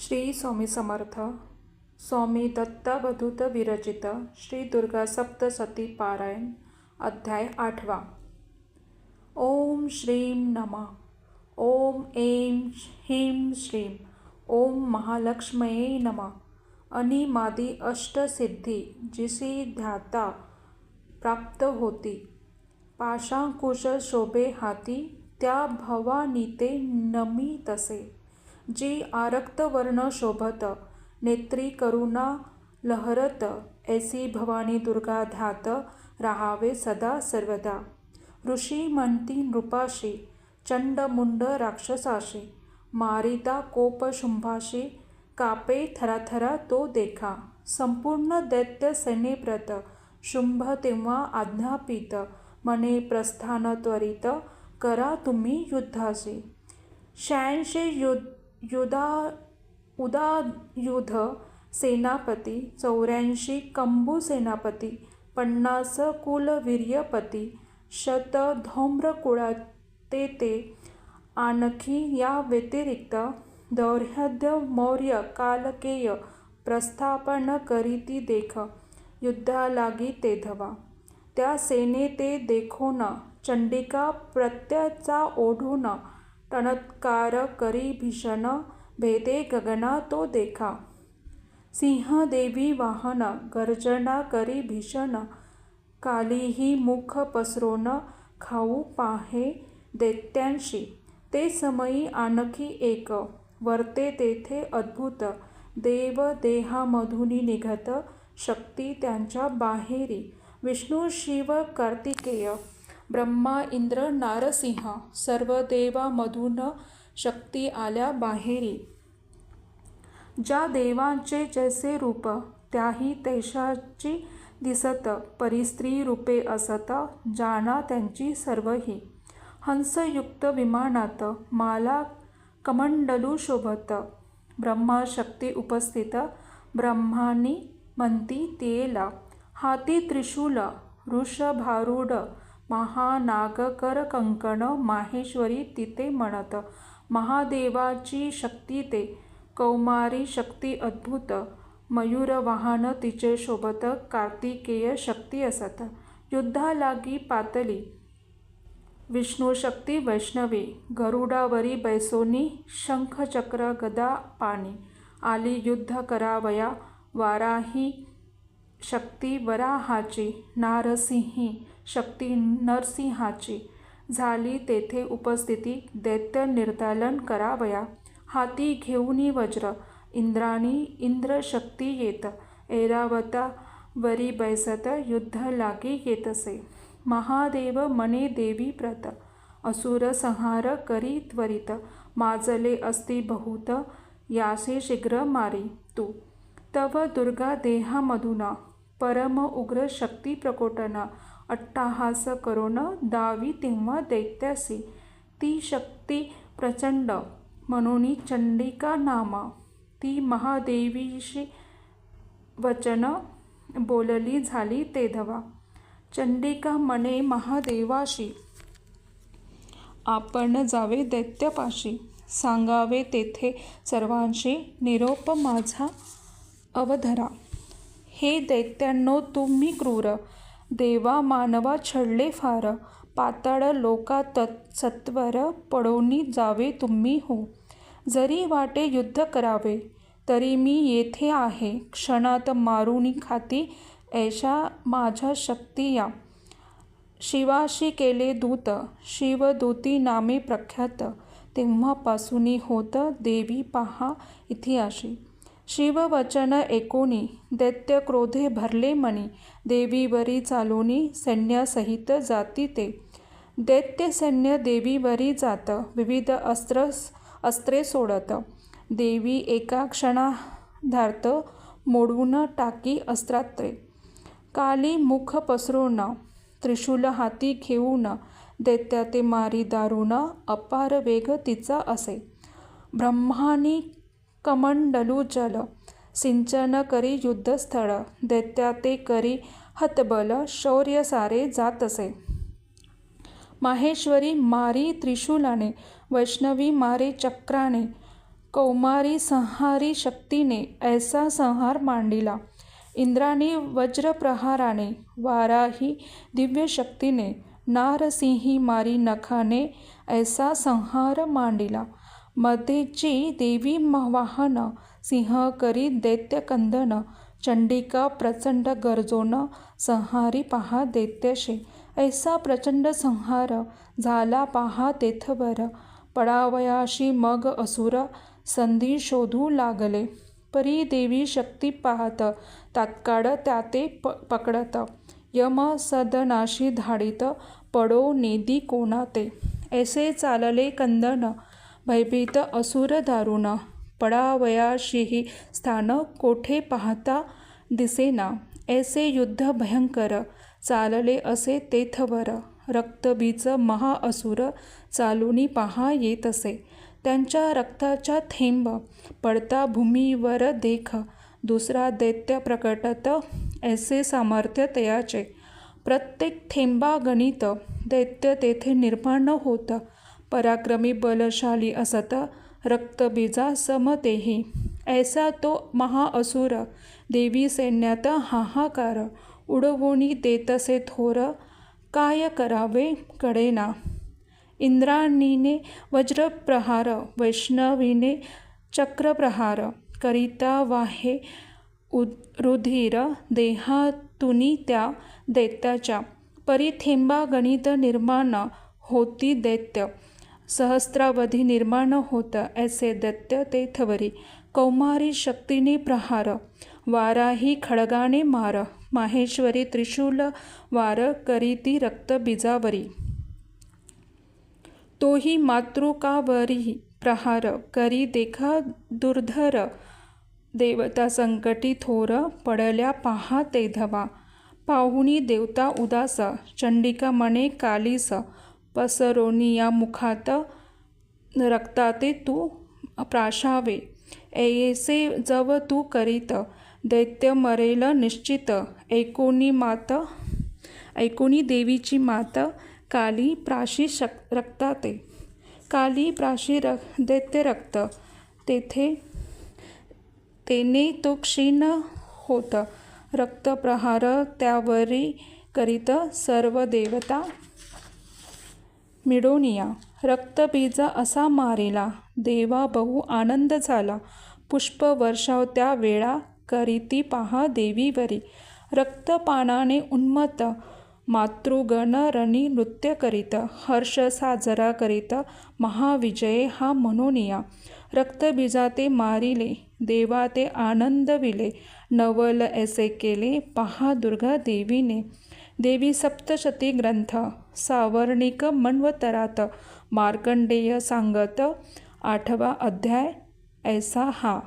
श्री स्वामी समर्थ. स्वामी दत्तावधूत विरचित श्री दुर्गा सप्तशती पारायण. अध्याय 8. ओम श्रीं नमः. ओम ऐं ह्रीं श्रीं. ओम महालक्ष्मये नमः. अनिमादी अष्टसिद्धी जिसी ध्याता प्राप्त होती. पाशांकुश शोभे हाती त्या भवानीते नमी तसे. जी आरक्त वर्ण शोभत नेत्री करुणा लहरत. ऐसी भवानी दुर्गा ध्यात राहावे सदा सर्वदा. ऋषी म्हणती नृपाशी चंड मुंड राक्षसाशी. मारिता कोप शुंभाशी कापे थराथरा तो देखा. संपूर्ण दैत्य सेनेप्रत शुंभ तेव्हा आज्ञापित. मने प्रस्थान त्वरित करा तुम्ही युद्धाशी. 86 उदायुध सेनापती. 84 कंबू सेनापती. 50 कुलवीर्यपती. 100 धौम्र कुळाते ते. आणखी या व्यतिरिक्त दौर्हद्य मौर्य कालकेय प्रस्थापन करीती देख. युद्धालागी ते धवा. त्या सेने ते देखोन चंडिका प्रत्यचा ओढून. टणत्कार करी भीषण भेदे गगना तो देखा. सिंहदेवी वाहन गर्जना करी भीषण. कालीही मुख पसरोन खाऊ पाहे दैत्यांशी. ते समयी आणखी एक वर्ते तेथे अद्भुत. देव देहामधुनी निघत शक्ती त्यांच्या बाहेरी. विष्णू शिव कार्तिकेय ब्रह्मा इंद्र नारसिंह सर्व देवामधून शक्ती आल्या बाहेरी. ज्या देवांचे जैसे रूप त्याही तैशाची दिसत. परिस्त्री रूपे असत जाना त्यांची सर्वही. हंसयुक्त विमानात माला कमंडलू शोभत. ब्रह्मा शक्ती उपस्थित ब्रह्मानी म्हणती तेला. हाती त्रिशूल वृषभारूढ महानागकर कंकण. माहेश्वरी तिथे म्हणत महादेवाची शक्ती ते. कौमारी शक्ती अद्भुत मयूरवाहन तिचे शोभत. कार्तिकेय शक्ती असत युद्धालागी पातली. विष्णू शक्ती वैष्णवी गरुडावरी बैसोनी. शंख चक्र गदा पाणी आली युद्ध करावया. वाराही शक्ती वराहाची. नारसिंही शक्ती नरसिंहाची. झाली तेथे उपस्थिती दैत्य निर्दालन करावया. हाती घेऊनी वज्र इंद्राणी इंद्रशक्ती येत. ऐरावता वरी बैसत युद्ध लागी येतसे. महादेव मने देवी प्रत असुर संहार करी त्वरित. माजले असती बहुत यासे शीघ्र मारी तू. तव दुर्गा देहामधून परम उग्र शक्ती प्रकोटन. अट्टहास करोन दावी तेव्हा दैत्यासी. ती शक्ती प्रचंड म्हणून चंडिका नाम. ती महादेवीशी वचन बोलली झाली ते धवा. चंडिका म्हणे महादेवाशी आपण जावे दैत्यपाशी. सांगावे तेथे सर्वांशी निरोप माझा अवधरा. हे दैत्यांनो तुम्ही क्रूर. देवा मानवा छळले फार. पाताळ लोकात सत्वर पडोनी जावे तुम्ही हो. जरी वाटे युद्ध करावे तरी मी येथे आहे. क्षणात मारुनी खाती ऐशा माझ्या शक्ती या. शिवाशी केले दूत शिवदूती नामे प्रख्यात. तेव्हापासूनी होत देवी पहा इतिहाशी. शिववचन ऐकोनी दैत्य क्रोधे भरले मनी. देवीवरी चालोनी सैन्यासहित जाती ते. दैत्य सैन्य देवीवरी जात विविध अस्त्रे सोडत. देवी एका क्षणार्धात मोडून टाकी अस्त्रात्रे. काली मुख पसरून त्रिशूल हाती घेऊन दैत्याते मारी दारुण. अपार वेग तिचा असे. ब्रह्मानी कमंडलू जल सिंचन करी युद्धस्थळ. दैत्याते करी हतबल शौर्य सारे जातसे. माहेश्वरी मारी त्रिशूलाने. वैष्णवी मारे चक्राने. कौमारी संहारी शक्तीने ऐसा संहार मांडिला. इंद्राने वज्रप्रहाराने, वाराही दिव्य शक्तीने, नारसिंही मारी नखाने ऐसा संहार मांडिला. मध्येची देवी वाहन सिंह करी दैत्यकंदन, चंडिका प्रचंड गर्जोन संहारी पहा दैत्यशे. ऐसा प्रचंड संहार झाला पहा तेथवर. पडावयाशी मग असुर संधी शोधू लागले. परी देवी शक्ती पाहत तात्काळ त्याते पकडत. यम सदनाशी धाडित पडो नेदी कोणाते. ऐसे चालले कंदन भयभीत असुर दारुण. पडावयाशीही स्थान कोठे पाहता दिसेना. ऐसे युद्ध भयंकर चालले असे तेथवर. रक्तबीज महाअसुर चालूनी पहा येतसे. त्यांच्या रक्ताच्या थेंब पडता भूमीवर देख. दुसरा दैत्य प्रकटत ऐसे सामर्थ्य तयाचे. प्रत्येक थेंबागणित दैत्य तेथे निर्माण होत. पराक्रमी बलशाली असत रक्तबीजा समतेही. ऐसा तो महाअसुर देवी सैन्यात हाहाकार. उडवूनी देतसे थोर काय करावे कळेना. इंद्राणीने वज्रप्रहार, वैष्णवीने चक्रप्रहार करिता वाहे रुधिर देहातुनी त्या दैत्याच्या. परी थेंबागणित निर्माण होती दैत्य. सहस्रावधी निर्माण होत ऐसे दैत्य तेथवरी. कौमारी शक्तीने प्रहार, वाराही खड्गाने मार. माहेश्वरी त्रिशूल वार करीती रक्तबीजावरी. तोही मातृकावरी प्रहार करी देखा दुर्धर. देवता संकटी थोर पडल्या पहा तेधवा. पाहुनी देवता उदास, चंडिका म्हणे कालीस. पसरोनिया मुखात रक्ताते तू प्राशावे. ऐसे जव तू करीत दैत्य मरेल निश्चित. ऐकोनी देवीची मात काली प्राशी रक्ताते. काली प्राशी दैत्य रक्त तेने तो क्षीण होत. रक्तप्रहार त्यावरी करीत सर्व देवता मिळोनिया. रक्तबीज असा मारिला देवा बहु आनंद झाला. पुष्पवर्षाव त्या वेळा करीती पहा देवीवरी. रक्तपानाने उन्मत्त मातृगण रणी नृत्य करीत. हर्ष साजरा करीत महाविजय हा म्हणोनिया. रक्तबीजाते मारिले देवा ते आनंदविले. नवल ऐसे केले पहा दुर्गा देवीने. देवी सप्तशती ग्रंथ सावर्णिक मन्वंतरात मार्कंडेय सांगत. 8वा अध्याय ऐसा हा.